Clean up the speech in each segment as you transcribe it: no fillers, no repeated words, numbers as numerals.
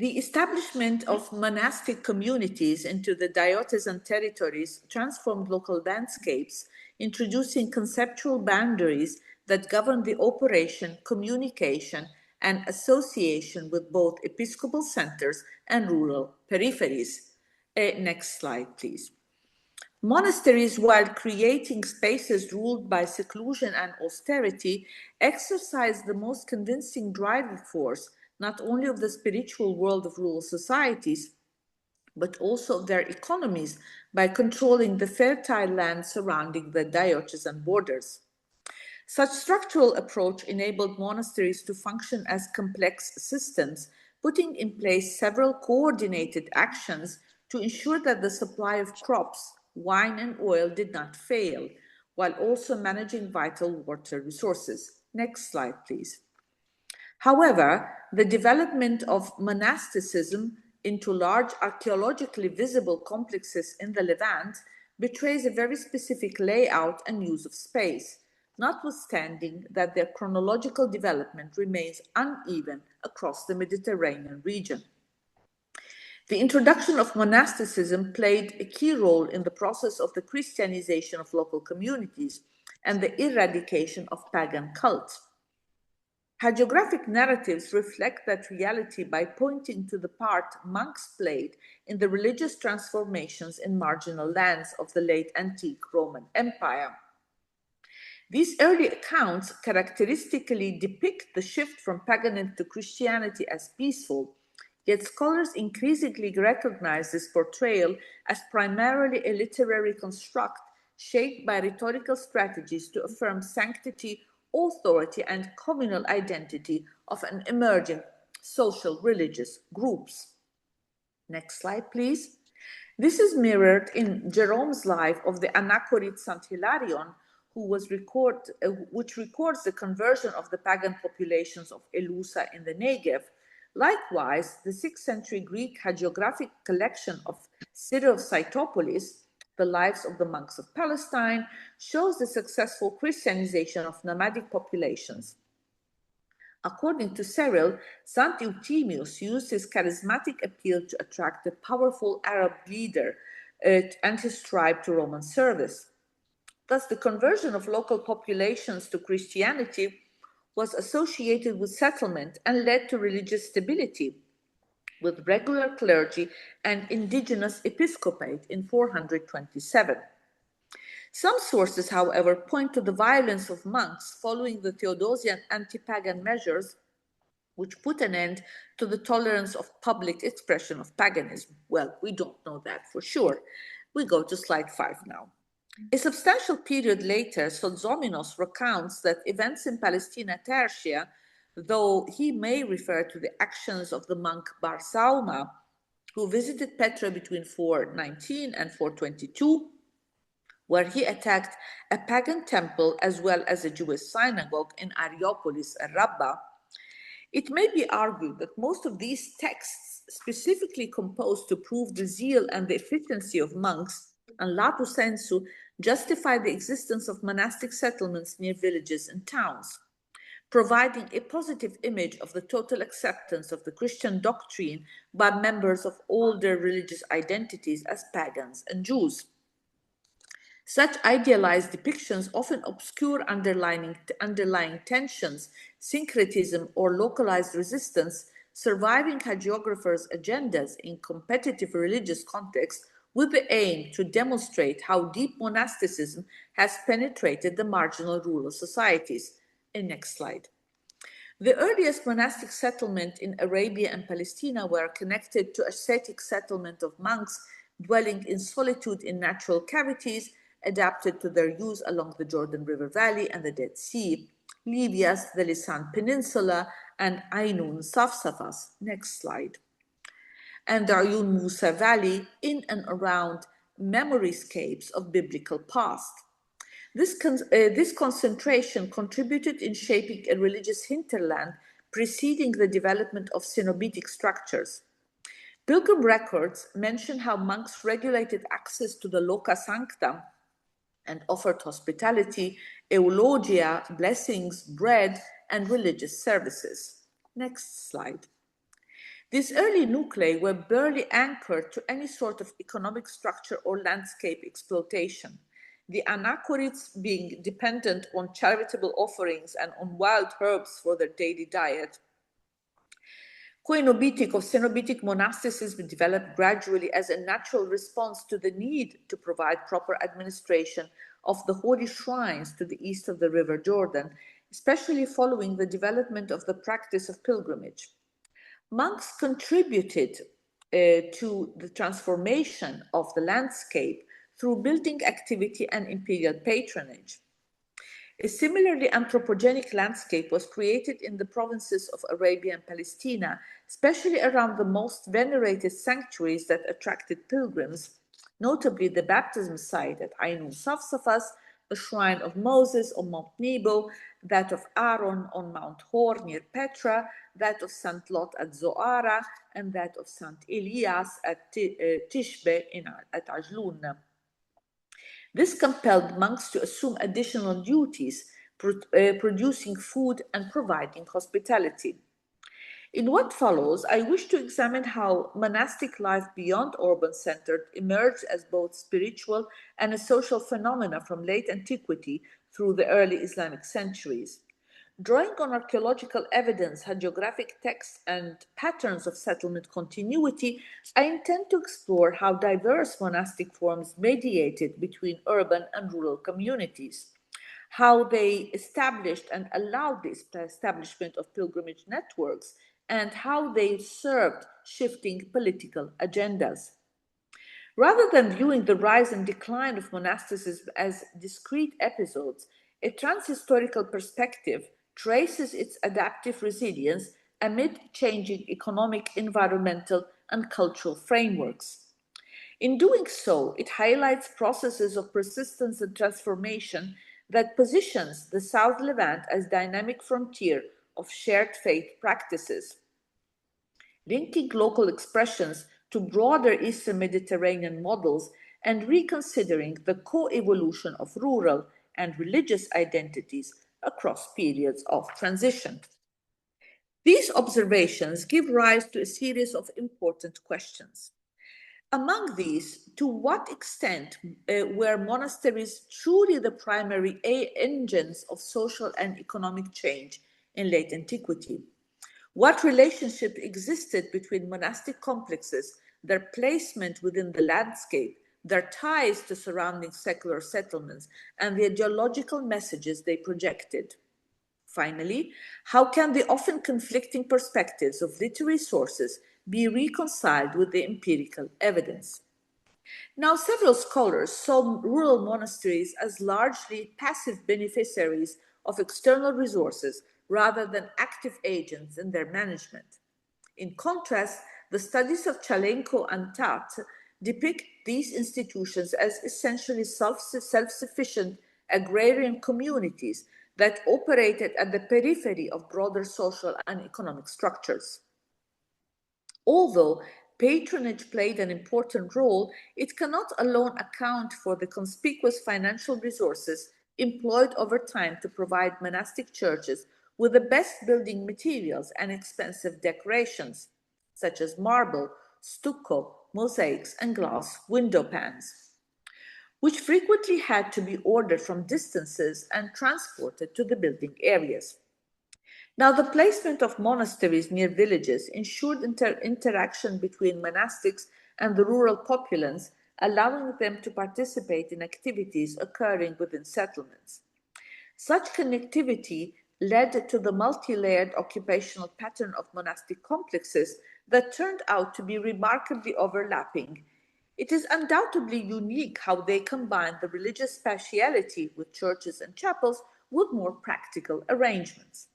The establishment of monastic communities into the diocesan territories transformed local landscapes, introducing conceptual boundaries that govern the operation, communication, and association with both episcopal centers and rural peripheries. Next slide, please. Monasteries, while creating spaces ruled by seclusion and austerity, exercise the most convincing driving force not only of the spiritual world of rural societies, but also of their economies by controlling the fertile land surrounding the diocesan borders. Such structural approach enabled monasteries to function as complex systems, putting in place several coordinated actions to ensure that the supply of crops, wine, and oil did not fail, while also managing vital water resources. Next slide, please. However, the development of monasticism into large archaeologically visible complexes in the Levant betrays a very specific layout and use of space, notwithstanding that their chronological development remains uneven across the Mediterranean region. The introduction of monasticism played a key role in the process of the Christianization of local communities and the eradication of pagan cults. Hagiographic narratives reflect that reality by pointing to the part monks played in the religious transformations in marginal lands of the late antique Roman Empire. These early accounts characteristically depict the shift from paganism to Christianity as peaceful, yet scholars increasingly recognize this portrayal as primarily a literary construct shaped by rhetorical strategies to affirm sanctity, authority, and communal identity of an emerging social religious groups. Next slide, please. This is mirrored in Jerome's life of the Anachorete Saint Hilarion, which records the conversion of the pagan populations of Elusa in the Negev. Likewise, the 6th century Greek hagiographic collection of Cyril of Cytopolis, The Lives of the Monks of Palestine, shows the successful Christianization of nomadic populations. According to Cyril, St. Euthymius used his charismatic appeal to attract a powerful Arab leader and his tribe to Roman service. Thus, the conversion of local populations to Christianity was associated with settlement and led to religious stability, with regular clergy and indigenous episcopate in 427. Some sources, however, point to the violence of monks following the Theodosian anti-pagan measures, which put an end to the tolerance of public expression of paganism. Well, we don't know that for sure. We go to slide 5 now. A substantial period later, Sozomenos recounts that events in Palestina Tertia, though he may refer to the actions of the monk Bar Sauma, who visited Petra between 419 and 422, where he attacked a pagan temple as well as a Jewish synagogue in Areopolis and Rabbah. It may be argued that most of these texts, specifically composed to prove the zeal and the efficiency of monks, and lato sensu, justify the existence of monastic settlements near villages and towns, providing a positive image of the total acceptance of the Christian doctrine by members of older religious identities as pagans and Jews. Such idealized depictions often obscure underlying tensions, syncretism, or localized resistance, surviving hagiographers' agendas in competitive religious contexts with the aim to demonstrate how deep monasticism has penetrated the marginal rural societies. Next slide. The earliest monastic settlement in Arabia and Palestina were connected to ascetic settlement of monks dwelling in solitude in natural cavities adapted to their use along the Jordan River Valley and the Dead Sea, Libya's the Lisan Peninsula, and Ainun Safsafas. Next slide. And the Ayun Musa Valley in and around memoryscapes of biblical past. This concentration contributed in shaping a religious hinterland preceding the development of cenobitic structures. Pilgrim records mention how monks regulated access to the loca sancta and offered hospitality, eulogia, blessings, bread, and religious services. Next slide. These early nuclei were barely anchored to any sort of economic structure or landscape exploitation, the anachorids being dependent on charitable offerings and on wild herbs for their daily diet. Coenobitic or Cenobitic monasticism developed gradually as a natural response to the need to provide proper administration of the holy shrines to the east of the River Jordan, especially following the development of the practice of pilgrimage. Monks contributed to the transformation of the landscape through building activity and imperial patronage. A similarly anthropogenic landscape was created in the provinces of Arabia and Palestina, especially around the most venerated sanctuaries that attracted pilgrims, notably the baptism site at Ainun Safsafas, the shrine of Moses on Mount Nebo, that of Aaron on Mount Hor near Petra, that of St. Lot at Zoara, and that of St. Elias at Tishbe at Ajlun. This compelled monks to assume additional duties, producing food and providing hospitality. In what follows, I wish to examine how monastic life beyond urban centers emerged as both spiritual and a social phenomena from late antiquity through the early Islamic centuries. Drawing on archaeological evidence, hagiographic texts, and patterns of settlement continuity, I intend to explore how diverse monastic forms mediated between urban and rural communities, how they established and allowed the establishment of pilgrimage networks, and how they served shifting political agendas. Rather than viewing the rise and decline of monasticism as discrete episodes, a transhistorical perspective traces its adaptive resilience amid changing economic, environmental, and cultural frameworks. In doing so, it highlights processes of persistence and transformation that positions the South Levant as dynamic frontier of shared faith practices, linking local expressions to broader Eastern Mediterranean models and reconsidering the co-evolution of rural and religious identities across periods of transition. These observations give rise to a series of important questions. Among these, to what extent were monasteries truly the primary engines of social and economic change in late antiquity? What relationship existed between monastic complexes, their placement within the landscape, their ties to surrounding secular settlements, and the ideological messages they projected? Finally, how can the often conflicting perspectives of literary sources be reconciled with the empirical evidence? Now, several scholars saw rural monasteries as largely passive beneficiaries of external resources rather than active agents in their management. In contrast, the studies of Chalenko and Tat depict these institutions as essentially self-sufficient agrarian communities that operated at the periphery of broader social and economic structures. Although patronage played an important role, it cannot alone account for the conspicuous financial resources employed over time to provide monastic churches with the best building materials and expensive decorations, such as marble, stucco, mosaics, and glass window pans, which frequently had to be ordered from distances and transported to the building areas. Now, the placement of monasteries near villages ensured interaction between monastics and the rural populace, allowing them to participate in activities occurring within settlements. Such connectivity led to the multi-layered occupational pattern of monastic complexes that turned out to be remarkably overlapping. It is undoubtedly unique how they combine the religious spatiality with churches and chapels with more practical arrangements.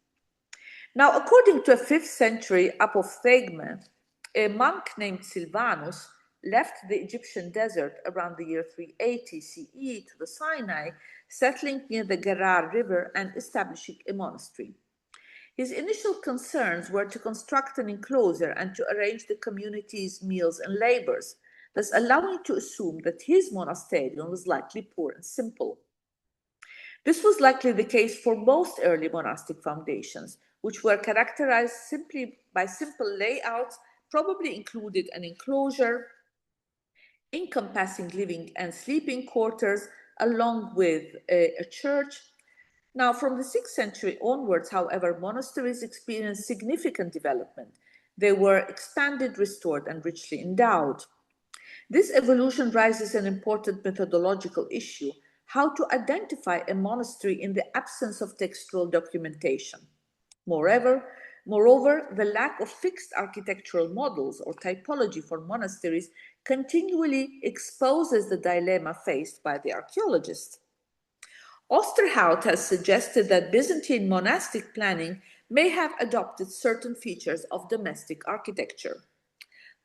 Now, according to a 5th century apophthegma, a monk named Silvanus left the Egyptian desert around the year 380 CE to the Sinai, settling near the Gerar River and establishing a monastery. His initial concerns were to construct an enclosure and to arrange the community's meals and labors, thus allowing to assume that his monasterium was likely poor and simple. This was likely the case for most early monastic foundations, which were characterized simply by simple layouts, probably included an enclosure encompassing living and sleeping quarters, along with a church. Now, from the 6th century onwards, however, monasteries experienced significant development. They were expanded, restored, and richly endowed. This evolution raises an important methodological issue: how to identify a monastery in the absence of textual documentation. Moreover, the lack of fixed architectural models or typology for monasteries continually exposes the dilemma faced by the archaeologists. Osterhout has suggested that Byzantine monastic planning may have adopted certain features of domestic architecture.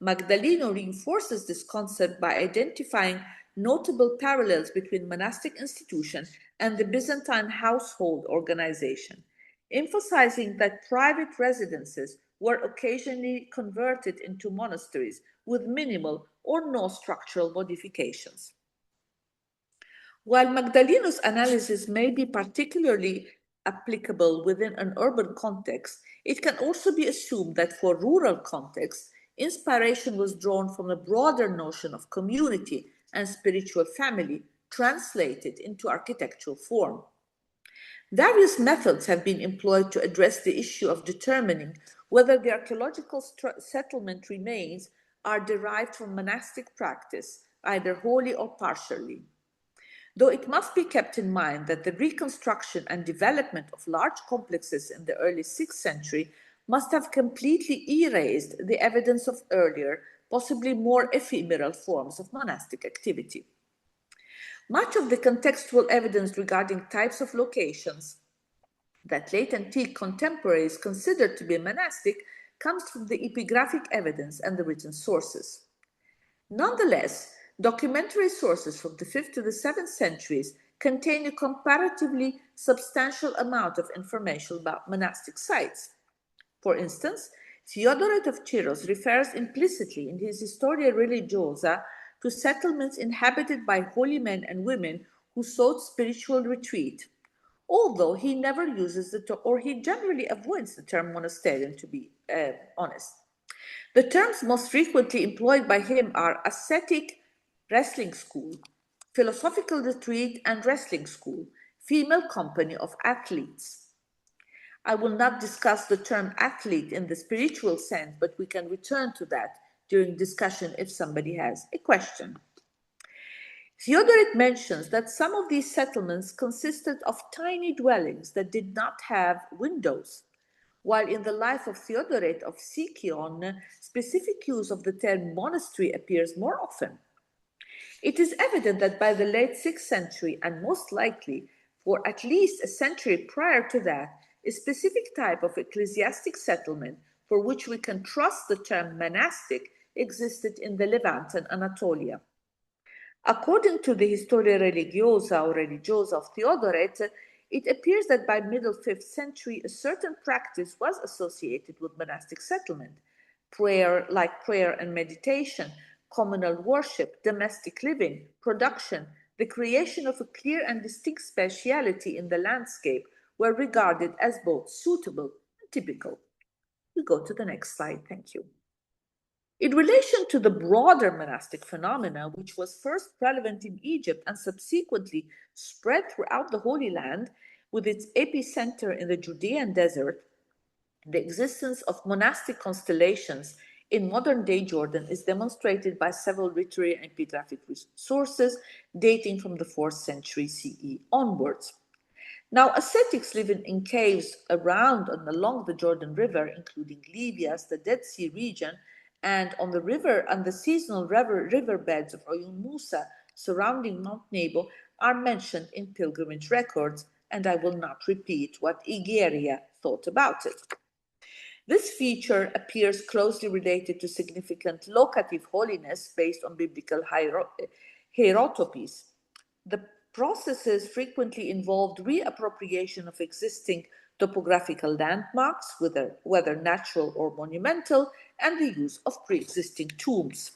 Magdaleno reinforces this concept by identifying notable parallels between monastic institution and the Byzantine household organization, emphasizing that private residences were occasionally converted into monasteries with minimal or no structural modifications. While Magdaleno's analysis may be particularly applicable within an urban context, it can also be assumed that for rural contexts, inspiration was drawn from a broader notion of community and spiritual family translated into architectural form. Various methods have been employed to address the issue of determining whether the archaeological settlement remains are derived from monastic practice, either wholly or partially. Though it must be kept in mind that the reconstruction and development of large complexes in the early 6th century must have completely erased the evidence of earlier, possibly more ephemeral forms of monastic activity. Much of the contextual evidence regarding types of locations that late antique contemporaries considered to be monastic comes from the epigraphic evidence and the written sources. Nonetheless, documentary sources from the 5th to the 7th centuries contain a comparatively substantial amount of information about monastic sites. For instance, Theodoret of Tyros refers implicitly in his Historia Religiosa to settlements inhabited by holy men and women who sought spiritual retreat, although he never uses the term, or he generally avoids the term monasterium, to be honest. The terms most frequently employed by him are ascetic wrestling school, philosophical retreat and wrestling school, female company of athletes. I will not discuss the term athlete in the spiritual sense, but we can return to that during discussion if somebody has a question. Theodoret mentions that some of these settlements consisted of tiny dwellings that did not have windows, while in the life of Theodoret of Sicyon, specific use of the term monastery appears more often. It is evident that by the late 6th century, and most likely for at least a century prior to that, a specific type of ecclesiastic settlement for which we can trust the term monastic existed in the Levant and Anatolia. According to the Historia Religiosa or Religiosa of Theodoret, it appears that by middle 5th century, a certain practice was associated with monastic settlement: prayer and meditation, communal worship, domestic living, production, the creation of a clear and distinct speciality in the landscape were regarded as both suitable and typical. We go to the next slide, thank you. In relation to the broader monastic phenomena, which was first prevalent in Egypt and subsequently spread throughout the Holy Land, with its epicenter in the Judean desert, the existence of monastic constellations in modern-day Jordan is demonstrated by several literary and epigraphic sources dating from the 4th century CE onwards. Now, ascetics living in caves around and along the Jordan River, including Libyas, the Dead Sea region, and on the river and the seasonal riverbeds of Oyun Musa surrounding Mount Nebo, are mentioned in pilgrimage records, and I will not repeat what Egeria thought about it. This feature appears closely related to significant locative holiness based on biblical hierotopes. The processes frequently involved reappropriation of existing topographical landmarks, whether natural or monumental, and the use of pre-existing tombs.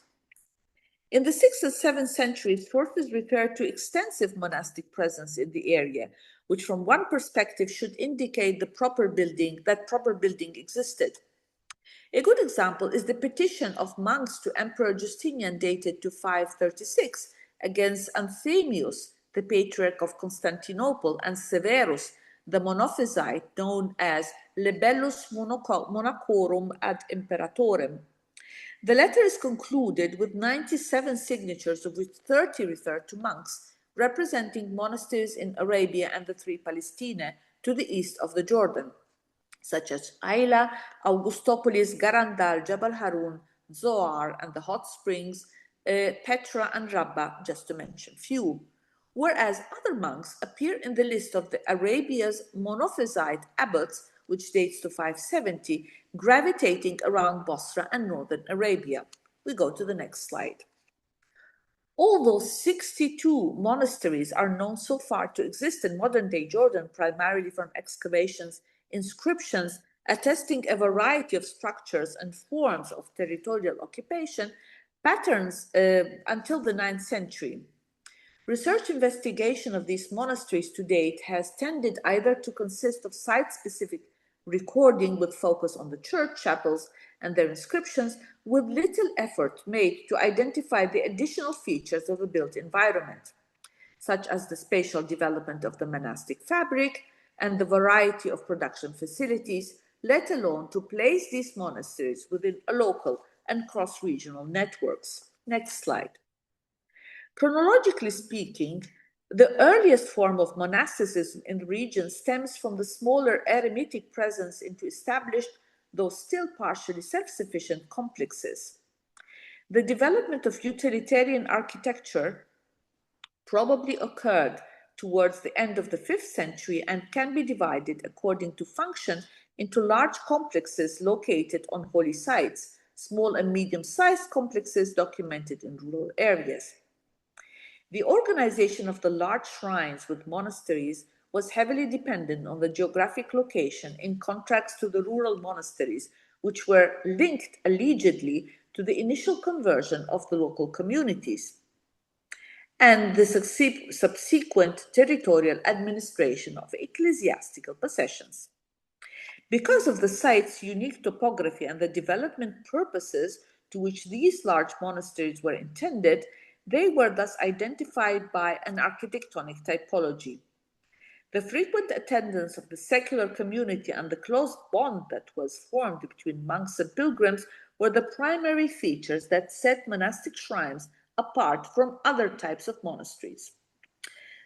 In the 6th and 7th centuries, sources refer to extensive monastic presence in the area, which from one perspective should indicate that proper building existed. A good example is the petition of monks to Emperor Justinian dated to 536 against Anthemius, the Patriarch of Constantinople, and Severus, the Monophysite known as Libellus Monacorum ad Imperatorem. The letter is concluded with 97 signatures, of which 30 refer to monks, representing monasteries in Arabia and the three Palestine to the east of the Jordan, such as Ayla, Augustopolis, Garandal, Jabal Harun, Zoar, and the hot springs, Petra and Rabbah, just to mention few. Whereas other monks appear in the list of the Arabia's Monophysite abbots, which dates to 570, gravitating around Bosra and northern Arabia. We go to the next slide. Although 62 monasteries are known so far to exist in modern-day Jordan, primarily from excavations, inscriptions attesting a variety of structures and forms of territorial occupation, patterns until the 9th century. Research investigation of these monasteries to date has tended either to consist of site-specific recording with focus on the church chapels and their inscriptions, with little effort made to identify the additional features of the built environment, such as the spatial development of the monastic fabric and the variety of production facilities, let alone to place these monasteries within a local and cross-regional networks. Next slide. Chronologically speaking, the earliest form of monasticism in the region stems from the smaller eremitic presence into established, though still partially self-sufficient, complexes. The development of utilitarian architecture probably occurred towards the end of the 5th century and can be divided according to function into large complexes located on holy sites, small and medium-sized complexes documented in rural areas. The organization of the large shrines with monasteries was heavily dependent on the geographic location, in contrast to the rural monasteries, which were linked allegedly to the initial conversion of the local communities and the subsequent territorial administration of ecclesiastical possessions. Because of the site's unique topography and the development purposes to which these large monasteries were intended, they were thus identified by an architectonic typology. The frequent attendance of the secular community and the close bond that was formed between monks and pilgrims were the primary features that set monastic shrines apart from other types of monasteries.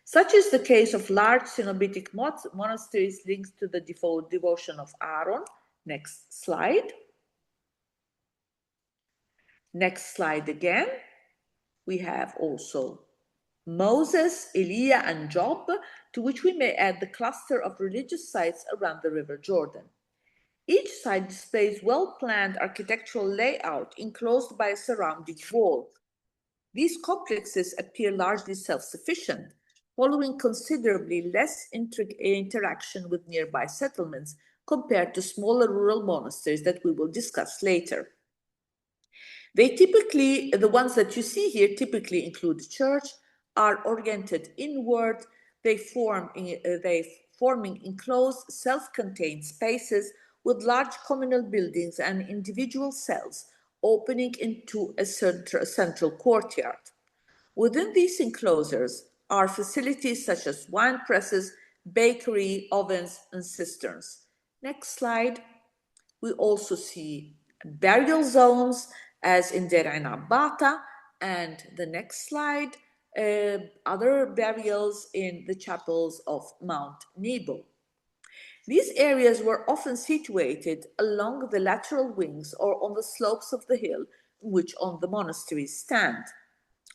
Such is the case of large Cenobitic monasteries linked to the devotion of Aaron. Next slide. Next slide again. We have also Moses, Elijah, and Job, to which we may add the cluster of religious sites around the River Jordan. Each site displays well-planned architectural layout enclosed by a surrounding wall. These complexes appear largely self-sufficient, following considerably less interaction with nearby settlements compared to smaller rural monasteries that we will discuss later. The ones that you see here typically include the church, are oriented inward, forming enclosed, self-contained spaces with large communal buildings and individual cells opening into a central courtyard. Within these enclosures are facilities such as wine presses, bakery, ovens, and cisterns. Next slide. We also see burial zones, as in Deir Abata, and the next slide, other burials in the chapels of Mount Nebo. These areas were often situated along the lateral wings or on the slopes of the hill in which the monasteries stand.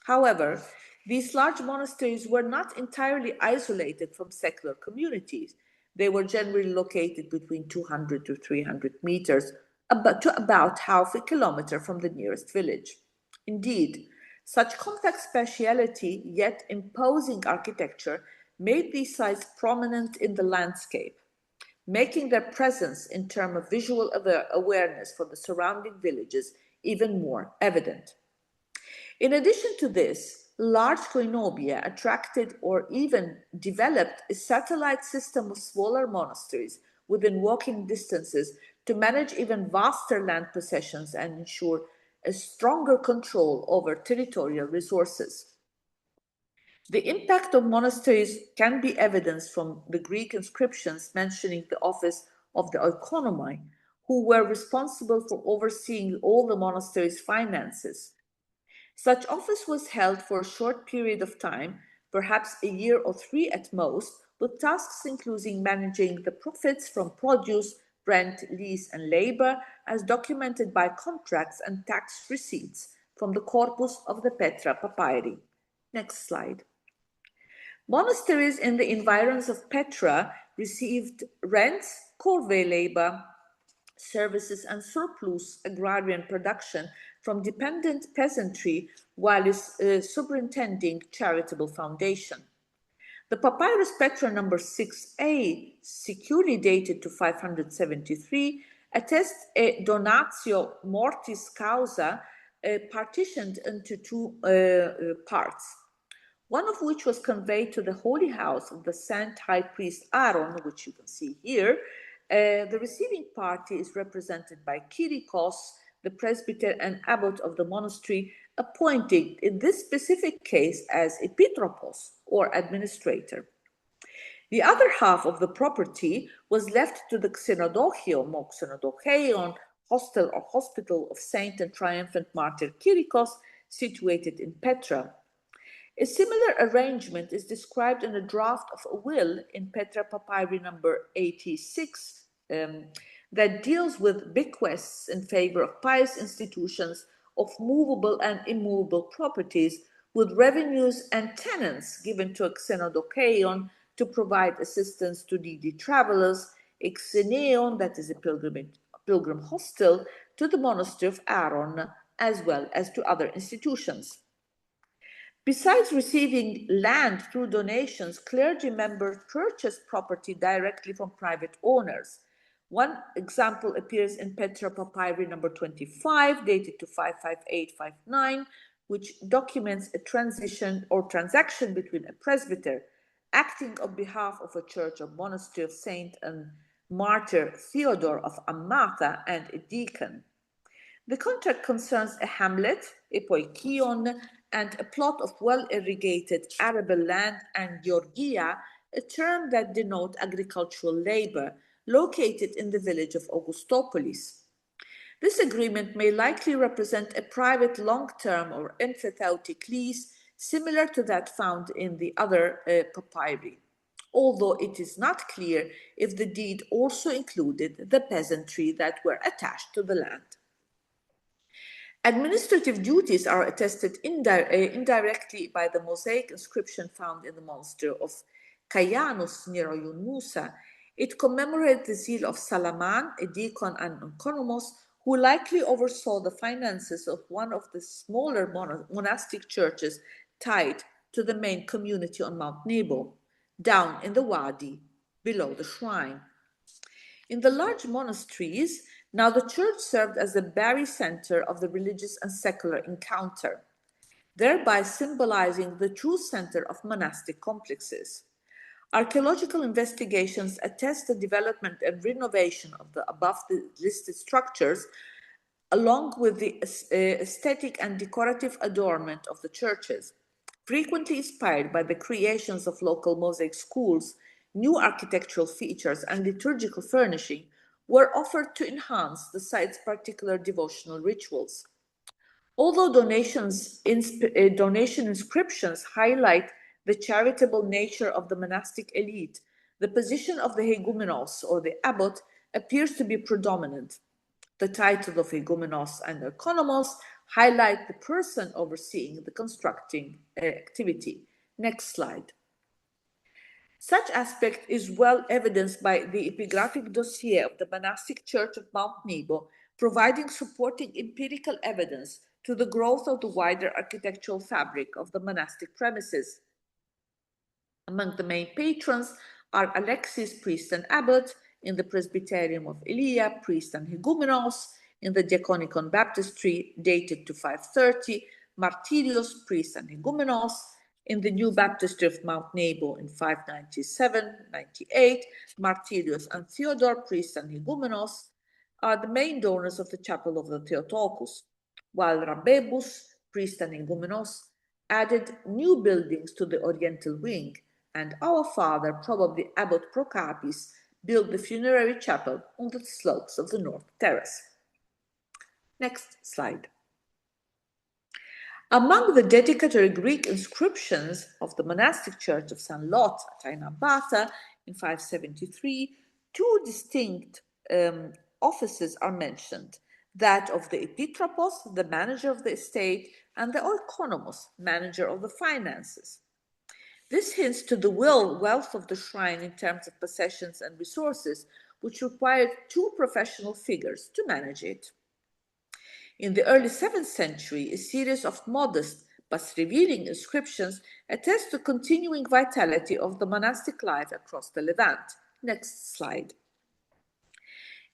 However, these large monasteries were not entirely isolated from secular communities. They were generally located between 200 to 300 meters to about half a kilometer from the nearest village. Indeed, such compact spatiality, yet imposing architecture, made these sites prominent in the landscape, making their presence in terms of visual awareness for the surrounding villages even more evident. In addition to this, large koinobia attracted or even developed a satellite system of smaller monasteries within walking distances to manage even vaster land possessions and ensure a stronger control over territorial resources. The impact of monasteries can be evidenced from the Greek inscriptions mentioning the office of the oikonomai, who were responsible for overseeing all the monastery's finances. Such office was held for a short period of time, perhaps a year or 3 at most, with tasks including managing the profits from produce, rent, lease, and labor, as documented by contracts and tax receipts from the corpus of the Petra papyri. Next slide. Monasteries in the environs of Petra received rents, corvée labor, services, and surplus agrarian production from dependent peasantry while superintending charitable foundation. The papyrus Petra number 6a, securely dated to 573, attests a donatio mortis causa partitioned into 2 parts, one of which was conveyed to the holy house of the saint high priest Aaron, which you can see here. The receiving party is represented by Kyrikos, the presbyter and abbot of the monastery, appointed in this specific case as epitropos, or administrator. The other half of the property was left to the xenodochion or xenodocheion, hostel or hospital of Saint and Triumphant Martyr Kyrikos, situated in Petra. A similar arrangement is described in a draft of a will in Petra Papyri number 86 that deals with bequests in favor of pious institutions of movable and immovable properties, with revenues and tenants given to a xenodocheion to provide assistance to needy travelers, a xeneon, that is a pilgrim hostel, to the monastery of Aaron, as well as to other institutions. Besides receiving land through donations, clergy members purchased property directly from private owners. One example appears in Petra Papyri number 25, dated to 558-59, which documents a transition or transaction between a presbyter acting on behalf of a church or monastery of Saint and Martyr Theodore of Amatha and a deacon. The contract concerns a hamlet, a poikion, and a plot of well-irrigated arable land, and georgia, a term that denotes agricultural labor, located in the village of Augustopolis. This agreement may likely represent a private long-term or emphyteutic lease, similar to that found in the other papyri, although it is not clear if the deed also included the peasantry that were attached to the land. Administrative duties are attested indirectly by the mosaic inscription found in the monastery of Kayanus near Oyun Musa. It commemorates the zeal of Salaman, a deacon and oikonomos, who likely oversaw the finances of one of the smaller monastic churches tied to the main community on Mount Nebo, down in the wadi below the shrine. In the large monasteries, now the church served as the barycenter of the religious and secular encounter, thereby symbolizing the true center of monastic complexes. Archaeological investigations attest the development and renovation of the above listed structures, along with the aesthetic and decorative adornment of the churches, frequently inspired by the creations of local mosaic schools. New architectural features and liturgical furnishing were offered to enhance the site's particular devotional rituals. Although donation inscriptions highlight the charitable nature of the monastic elite, the position of the hegumenos or the abbot appears to be predominant. The title of hegumenos and oikonomos highlight the person overseeing the constructing activity. Next slide. Such aspect is well evidenced by the epigraphic dossier of the monastic church of Mount Nebo, providing supporting empirical evidence to the growth of the wider architectural fabric of the monastic premises. Among the main patrons are Alexis, priest and abbot, in the Presbyterium of Elia, priest and hegumenos, in the Diaconicon Baptistry, dated to 530, Martyrios, priest and hegumenos, in the New Baptistry of Mount Nebo in 597-98, Martyrios and Theodore, priest and hegumenos, are the main donors of the chapel of the Theotokos, while Rabbebus, priest and igumenos, added new buildings to the oriental wing, and our father, probably Abbot Procapis, built the funerary chapel on the slopes of the north terrace. Next slide. Among the dedicatory Greek inscriptions of the monastic church of San Lot at Ainabata in 573, two distinct offices are mentioned, that of the Epitropos, the manager of the estate, and the Oikonomos, manager of the finances. This hints to the wealth of the shrine in terms of possessions and resources, which required two professional figures to manage it. In the early 7th century, a series of modest but revealing inscriptions attest to continuing vitality of the monastic life across the Levant. Next slide.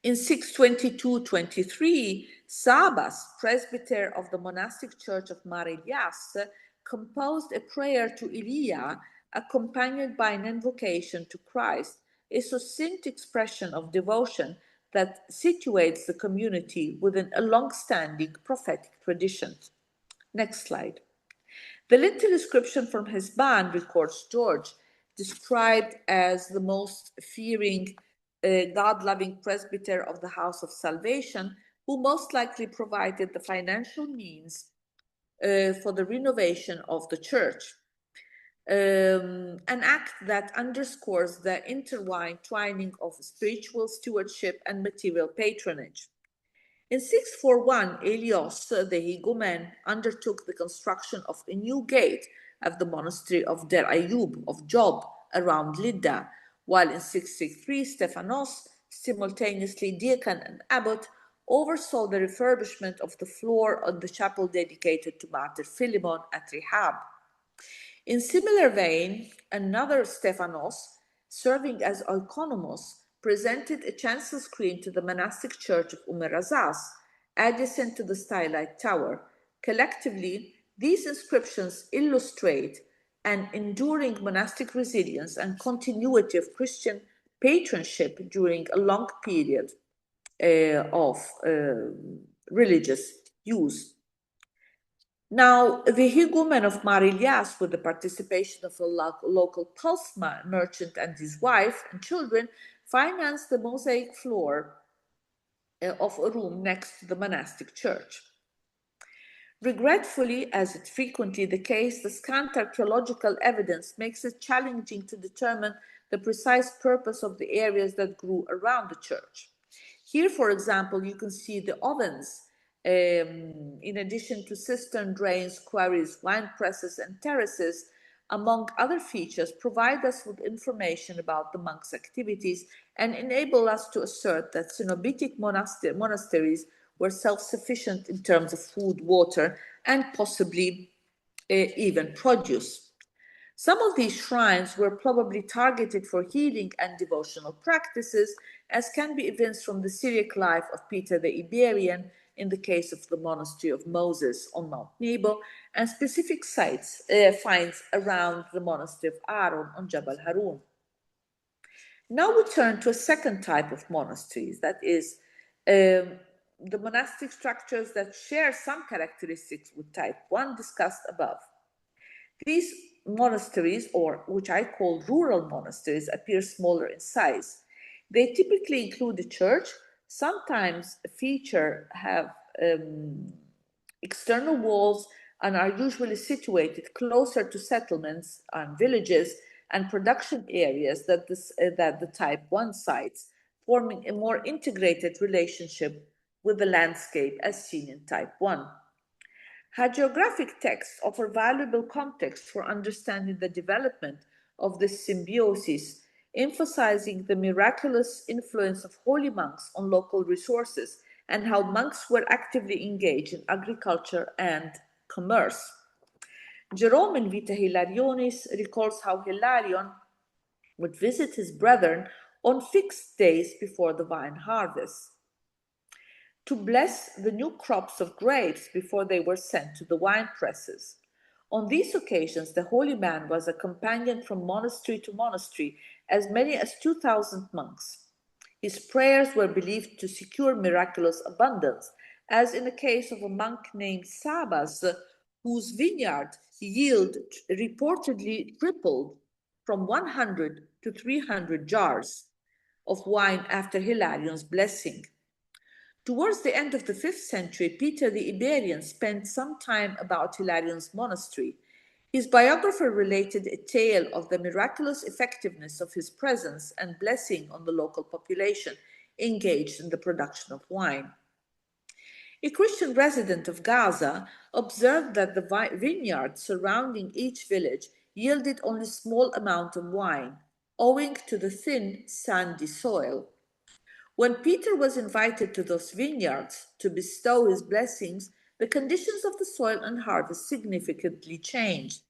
In 622-23, Sabas, presbyter of the monastic church of Mar Elias, composed a prayer to Elia accompanied by an invocation to Christ, a succinct expression of devotion that situates the community within a long-standing prophetic tradition. Next slide. The little inscription from his band records George, described as the most fearing, God-loving presbyter of the House of Salvation, who most likely provided the financial means for the renovation of the church. An act that underscores the intertwining of spiritual stewardship and material patronage. In 641, Elios, the Higumen, undertook the construction of a new gate at the monastery of Der Ayub of Job around Lydda, while in 663, Stephanos, simultaneously deacon and abbot, oversaw the refurbishment of the floor of the chapel dedicated to Martyr Philemon at Rehab. In similar vein, another Stephanos, serving as oikonomos, presented a chancel screen to the monastic church of Umerazas, adjacent to the stylite tower. Collectively, these inscriptions illustrate an enduring monastic resilience and continuity of Christian patronship during a long period of religious use. Now, the Higumen of Mar Elias, with the participation of a local pulse merchant and his wife and children, financed the mosaic floor of a room next to the monastic church. Regretfully, as is frequently the case, the scant archaeological evidence makes it challenging to determine the precise purpose of the areas that grew around the church. Here, for example, you can see the ovens, in addition to cistern drains, quarries, wine presses, and terraces, among other features, provide us with information about the monks' activities and enable us to assert that Cenobitic monasteries were self-sufficient in terms of food, water, and possibly even produce. Some of these shrines were probably targeted for healing and devotional practices, as can be evinced from the Syriac life of Peter the Iberian in the case of the monastery of Moses on Mount Nebo, and specific finds around the monastery of Aaron on Jabal Harun. Now we turn to a second type of monasteries, that is, the monastic structures that share some characteristics with type 1 discussed above. These monasteries, or which I call rural monasteries, appear smaller in size. They typically include a church, sometimes have external walls, and are usually situated closer to settlements and villages and production areas that the type 1 sites, forming a more integrated relationship with the landscape as seen in type 1. Hagiographic texts offer valuable context for understanding the development of this symbiosis, emphasizing the miraculous influence of holy monks on local resources and how monks were actively engaged in agriculture and commerce. Jerome in Vita Hilarionis recalls how Hilarion would visit his brethren on fixed days before the vine harvest to bless the new crops of grapes before they were sent to the wine presses. On these occasions, the holy man was accompanied from monastery to monastery, as many as 2,000 monks. His prayers were believed to secure miraculous abundance, as in the case of a monk named Sabas, whose vineyard yield reportedly tripled from 100 to 300 jars of wine after Hilarion's blessing. Towards the end of the 5th century, Peter the Iberian spent some time about Hilarion's monastery. His biographer related a tale of the miraculous effectiveness of his presence and blessing on the local population engaged in the production of wine. A Christian resident of Gaza observed that the vineyards surrounding each village yielded only a small amount of wine, owing to the thin, sandy soil. When Peter was invited to those vineyards to bestow his blessings, the conditions of the soil and harvest significantly changed.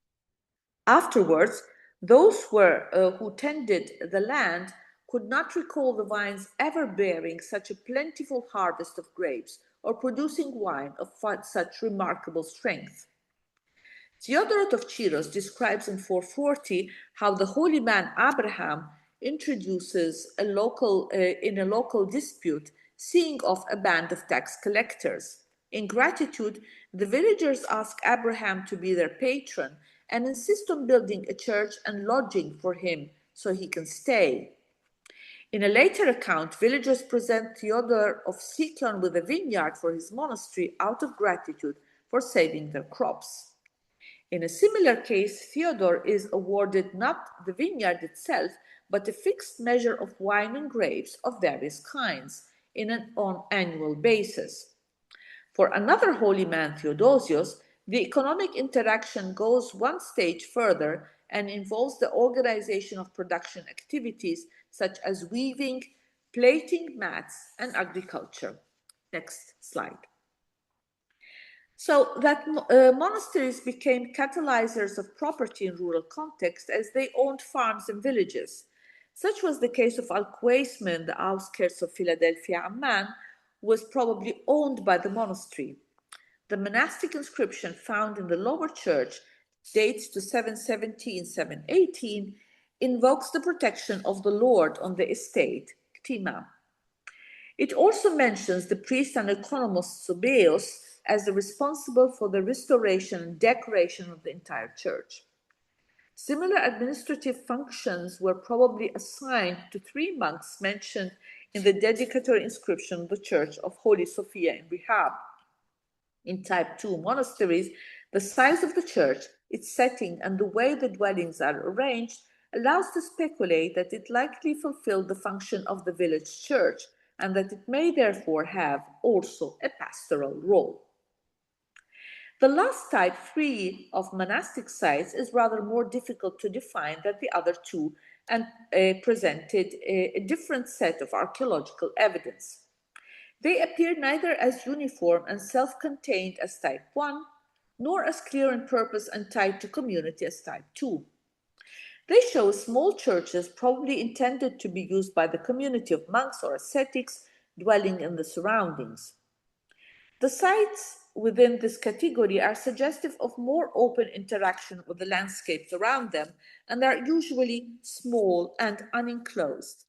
Afterwards, those who tended the land could not recall the vines ever bearing such a plentiful harvest of grapes or producing wine of such remarkable strength. Theodoret of Chiros describes in 440 how the holy man Abraham introduces in a local dispute, seeing off a band of tax collectors. In gratitude, the villagers ask Abraham to be their patron and insist on building a church and lodging for him so he can stay. In a later account, villagers present Theodore of Siklon with a vineyard for his monastery out of gratitude for saving their crops. In a similar case, Theodore is awarded not the vineyard itself, but a fixed measure of wine and grapes of various kinds on annual basis. For another holy man, Theodosius, the economic interaction goes one stage further and involves the organization of production activities such as weaving, plaiting mats, and agriculture. Next slide. So that monasteries became catalyzers of property in rural context as they owned farms and villages. Such was the case of Al-Quaisma in the outskirts of Philadelphia. Amman was probably owned by the monastery. The monastic inscription found in the lower church dates to 717-718, invokes the protection of the Lord on the estate, Ktima. It also mentions the priest and economist Sobeos as responsible for the restoration and decoration of the entire church. Similar administrative functions were probably assigned to 3 monks mentioned in the dedicatory inscription of the Church of Holy Sophia in Rehab. In type 2 monasteries, the size of the church, its setting, and the way the dwellings are arranged allows to speculate that it likely fulfilled the function of the village church and that it may therefore have also a pastoral role. The last type, 3 of monastic sites, is rather more difficult to define than the other two and presented a different set of archaeological evidence. They appear neither as uniform and self-contained as type 1, nor as clear in purpose and tied to community as type 2. They show small churches probably intended to be used by the community of monks or ascetics dwelling in the surroundings. The sites within this category are suggestive of more open interaction with the landscapes around them and are usually small and unenclosed.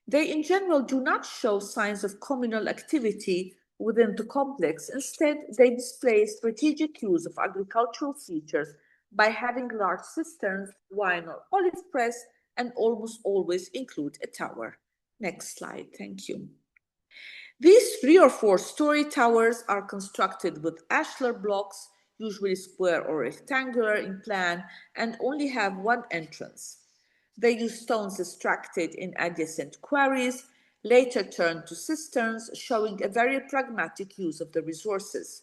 They in general do not show signs of communal activity within the complex. Instead, they display strategic use of agricultural features by having large cisterns, wine or olive press, and almost always include a tower. Next slide, thank you. These 3 or 4 story towers are constructed with ashlar blocks, usually square or rectangular in plan, and only have one entrance. They use stones extracted in adjacent quarries, later turned to cisterns, showing a very pragmatic use of the resources.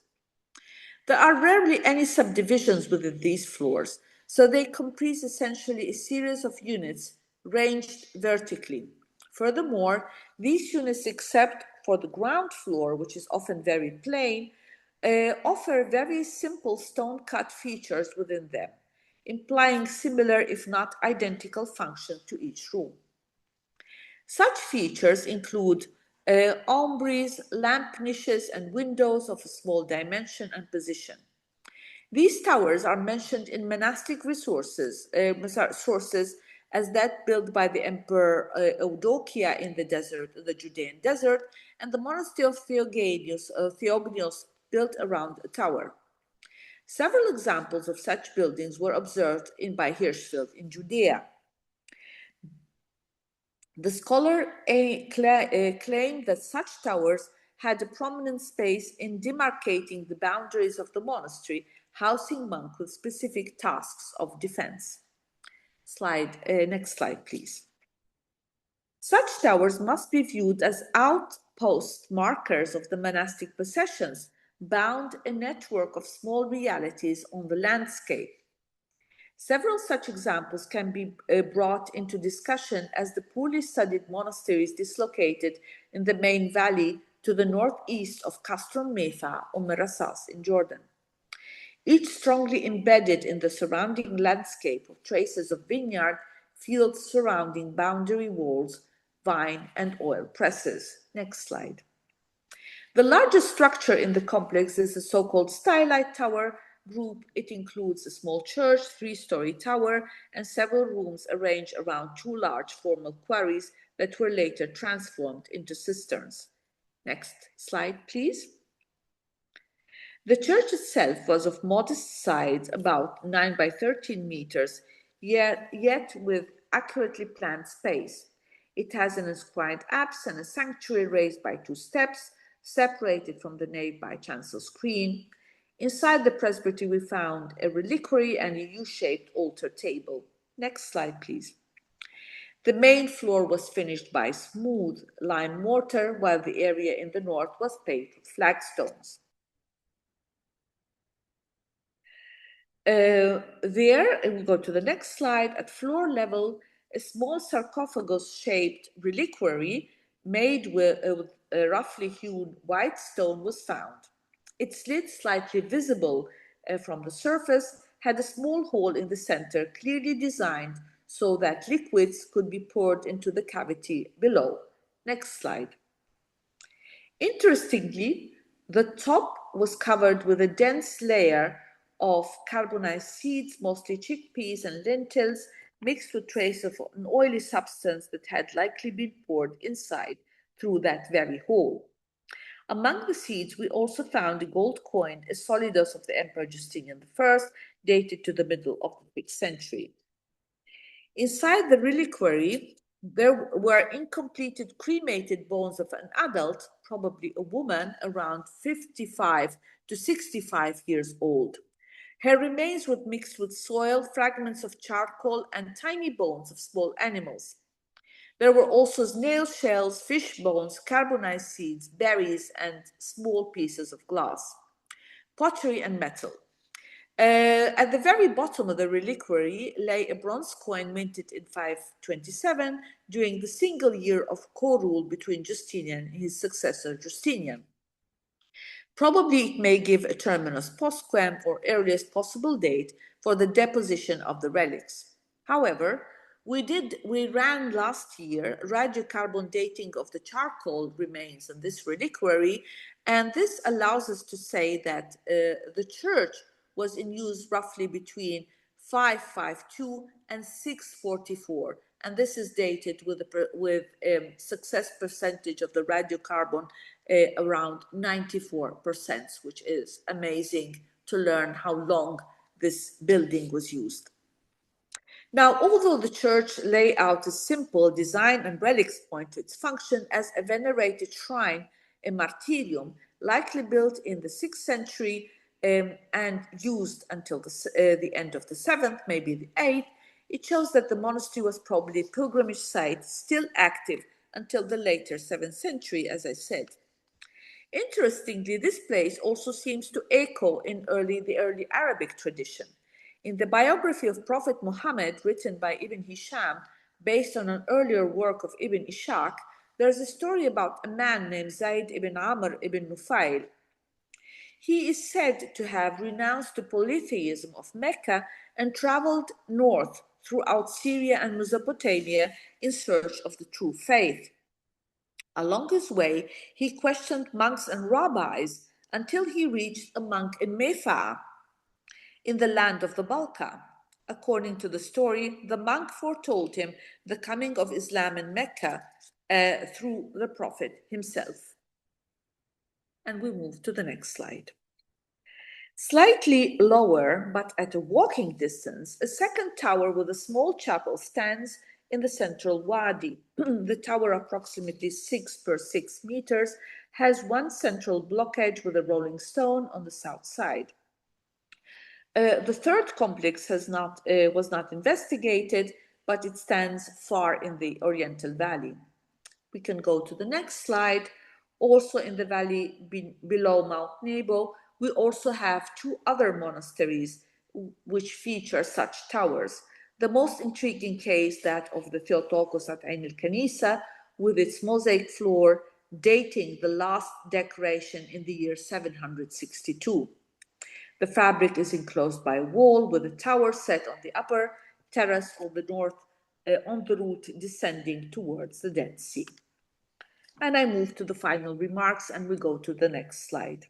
There are rarely any subdivisions within these floors, so they comprise essentially a series of units ranged vertically. Furthermore, these units, except for the ground floor, which is often very plain, offer very simple stone-cut features within them, implying similar, if not identical, function to each room. Such features include aumbrys, lamp niches, and windows of a small dimension and position. These towers are mentioned in monastic sources as that built by the Emperor Eudokia in the desert, the Judean desert, and the monastery of Theogonios built around a tower. Several examples of such buildings were observed by Hirschfeld in Judea. The scholar claimed that such towers had a prominent space in demarcating the boundaries of the monastery, housing monks with specific tasks of defense. Next slide, please. Such towers must be viewed as outpost markers of the monastic possessions, bound a network of small realities on the landscape. Several such examples can be brought into discussion as the poorly studied monasteries dislocated in the main valley to the northeast of Castron Mefa or Merassas in Jordan. Each strongly embedded in the surrounding landscape of traces of vineyard, fields surrounding boundary walls, vine and oil presses. Next slide. The largest structure in the complex is the so-called Stylite Tower group. It includes a small church, three-story tower, and several rooms arranged around two large formal quarries that were later transformed into cisterns. Next slide, please. The church itself was of modest size, about 9 by 13 meters, yet with accurately planned space. It has an inscribed apse and a sanctuary raised by two steps, separated from the nave by a chancel screen. Inside the presbytery, we found a reliquary and a U-shaped altar table. Next slide, please. The main floor was finished by smooth lime mortar, while the area in the north was paved with flagstones. There, and we go to the next slide, at floor level, a small sarcophagus-shaped reliquary made with a roughly hewn white stone was found. Its lid, slightly visible from the surface, had a small hole in the center, clearly designed so that liquids could be poured into the cavity below. Next slide. Interestingly, the top was covered with a dense layer of carbonized seeds, mostly chickpeas and lentils, mixed with traces of an oily substance that had likely been poured inside through that very hole. Among the seeds, we also found a gold coin, a solidus of the Emperor Justinian I, dated to the middle of the 6th century. Inside the reliquary, there were incompleted cremated bones of an adult, probably a woman, around 55 to 65 years old. Her remains were mixed with soil, fragments of charcoal, and tiny bones of small animals. There were also snail shells, fish bones, carbonized seeds, berries, and small pieces of glass, pottery, and metal. At the very bottom of the reliquary lay a bronze coin minted in 527 during the single year of co-rule between Justinian and his successor Justinian. Probably it may give a terminus postquem or earliest possible date for the deposition of the relics. However, we ran last year radiocarbon dating of the charcoal remains in this reliquary, and this allows us to say that the church was in use roughly between 552 and 644, and this is dated with a success percentage of the radiocarbon around 94%, which is amazing to learn how long this building was used. Now, although the church layout is simple, design and relics point to its function as a venerated shrine, a martyrium, likely built in the 6th century and used until the end of the 7th, maybe the 8th, it shows that the monastery was probably a pilgrimage site still active until the later 7th century, as I said. Interestingly, this place also seems to echo in the early Arabic tradition. In the biography of Prophet Muhammad, written by Ibn Hisham, based on an earlier work of Ibn Ishaq, there's a story about a man named Zayd ibn Amr ibn Nufail. He is said to have renounced the polytheism of Mecca and traveled north throughout Syria and Mesopotamia in search of the true faith. Along his way, he questioned monks and rabbis until he reached a monk in Mefa, in the land of the Balka. According to the story, the monk foretold him the coming of Islam in Mecca through the Prophet himself. And we move to the next slide. Slightly lower, but at a walking distance, a second tower with a small chapel stands in the central wadi. The tower, approximately 6 per 6 meters, has one central blockade with a rolling stone on the south side. The third complex was not investigated, but it stands far in the Oriental Valley. We can go to the next slide. Also in the valley below Mount Nebo, we also have two other monasteries which feature such towers. The most intriguing case, that of the Theotokos at Ain el-Kanisa, with its mosaic floor dating the last decoration in the year 762. The fabric is enclosed by a wall with a tower set on the upper terrace on the north, on the route descending towards the Dead Sea. And I move to the final remarks, and we go to the next slide.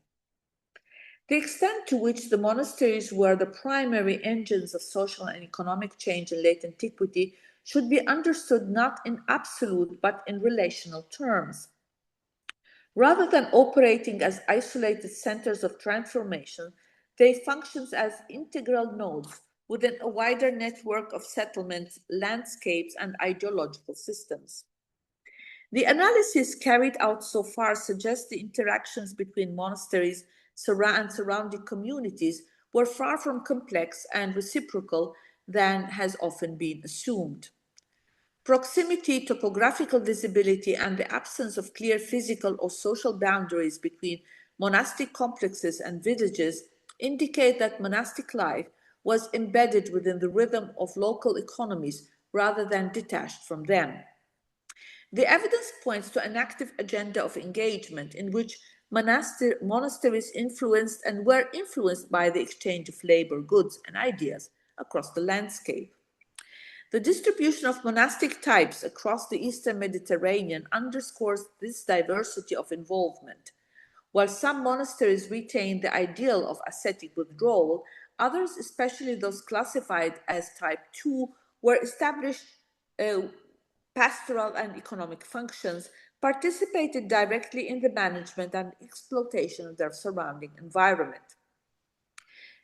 The extent to which the monasteries were the primary engines of social and economic change in late antiquity should be understood not in absolute but in relational terms. Rather than operating as isolated centers of transformation, they functioned as integral nodes within a wider network of settlements, landscapes, and ideological systems. The analysis carried out so far suggests the interactions between monasteries and surrounding communities were far from complex and reciprocal than has often been assumed. Proximity, topographical visibility, and the absence of clear physical or social boundaries between monastic complexes and villages indicate that monastic life was embedded within the rhythm of local economies rather than detached from them. The evidence points to an active agenda of engagement in which monasteries influenced and were influenced by the exchange of labor, goods, and ideas across the landscape. The distribution of monastic types across the Eastern Mediterranean underscores this diversity of involvement. While some monasteries retain the ideal of ascetic withdrawal, others, especially those classified as type 2, were established pastoral and economic functions, participated directly in the management and exploitation of their surrounding environment.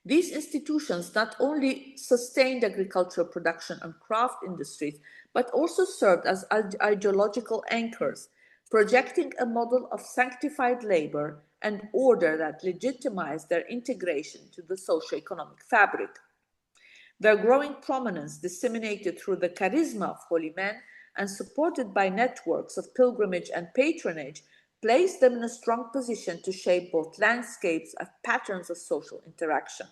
These institutions not only sustained agricultural production and craft industries, but also served as ideological anchors, projecting a model of sanctified labor and order that legitimized their integration to the socio-economic fabric. Their growing prominence, disseminated through the charisma of holy men and supported by networks of pilgrimage and patronage, placed them in a strong position to shape both landscapes and patterns of social interaction.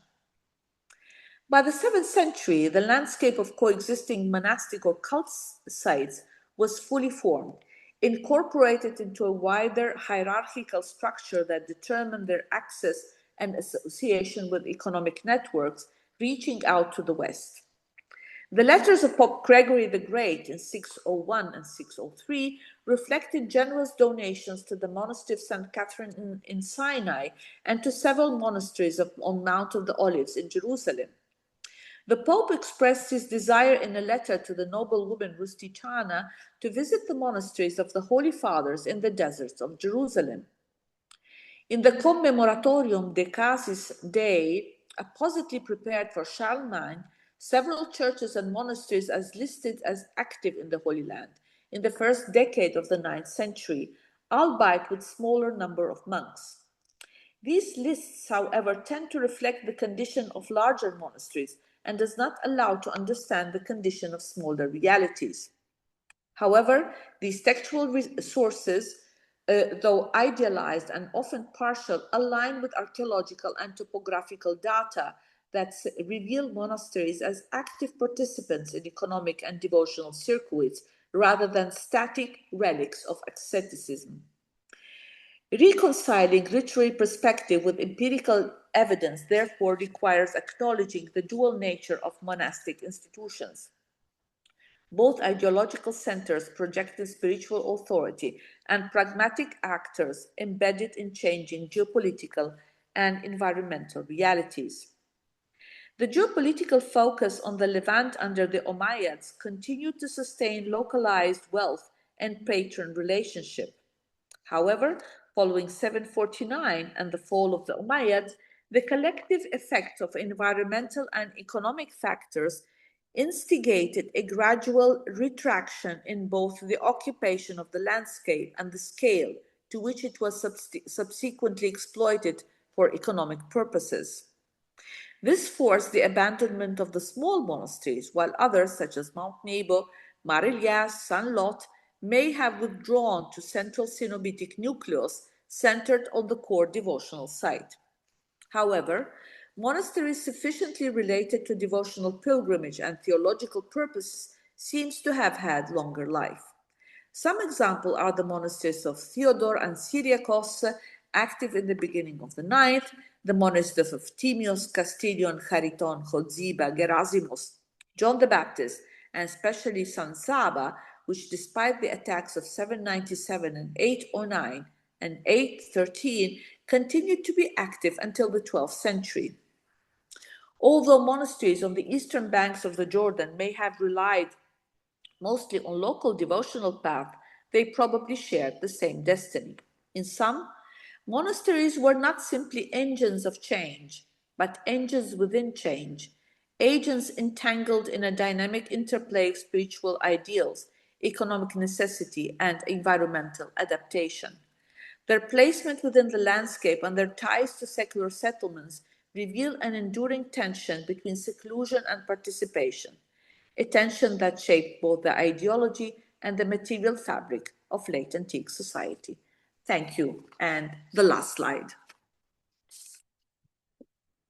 By the 7th century, the landscape of coexisting monastic or cult sites was fully formed, incorporated into a wider hierarchical structure that determined their access and association with economic networks reaching out to the West. The letters of Pope Gregory the Great in 601 and 603 reflected generous donations to the monastery of St. Catherine in Sinai and to several monasteries on Mount of the Olives in Jerusalem. The Pope expressed his desire in a letter to the noblewoman Rusticana to visit the monasteries of the Holy Fathers in the deserts of Jerusalem. In the Commemoratorium de Casis Dei, appositely prepared for Charlemagne, several churches and monasteries are listed as active in the Holy Land in the first decade of the 9th century, albeit with smaller number of monks. These lists, however, tend to reflect the condition of larger monasteries and does not allow to understand the condition of smaller realities. However, these textual sources, though idealized and often partial, align with archaeological and topographical data that reveal monasteries as active participants in economic and devotional circuits rather than static relics of asceticism. Reconciling literary perspective with empirical evidence therefore requires acknowledging the dual nature of monastic institutions. Both ideological centers projecting spiritual authority and pragmatic actors embedded in changing geopolitical and environmental realities. The geopolitical focus on the Levant under the Umayyads continued to sustain localized wealth and patron relationship. However, following 749 and the fall of the Umayyads, the collective effect of environmental and economic factors instigated a gradual retraction in both the occupation of the landscape and the scale to which it was subsequently exploited for economic purposes. This forced the abandonment of the small monasteries, while others, such as Mount Nebo, Mar Elias, San Lot, may have withdrawn to central Cenobitic nucleus centered on the core devotional site. However, monasteries sufficiently related to devotional pilgrimage and theological purposes seems to have had longer life. Some examples are the monasteries of Theodore and Syriakos, active in the beginning of the 9th, the monasteries of Timios, Castilion, Chariton, Chodziba, Gerasimos, John the Baptist, and especially San Saba, which despite the attacks of 797 and 809 and 813 continued to be active until the 12th century. Although monasteries on the eastern banks of the Jordan may have relied mostly on local devotional path, they probably shared the same destiny. In sum, monasteries were not simply engines of change, but engines within change, agents entangled in a dynamic interplay of spiritual ideals, economic necessity, and environmental adaptation. Their placement within the landscape and their ties to secular settlements reveal an enduring tension between seclusion and participation, a tension that shaped both the ideology and the material fabric of late antique society. Thank you. And the last slide.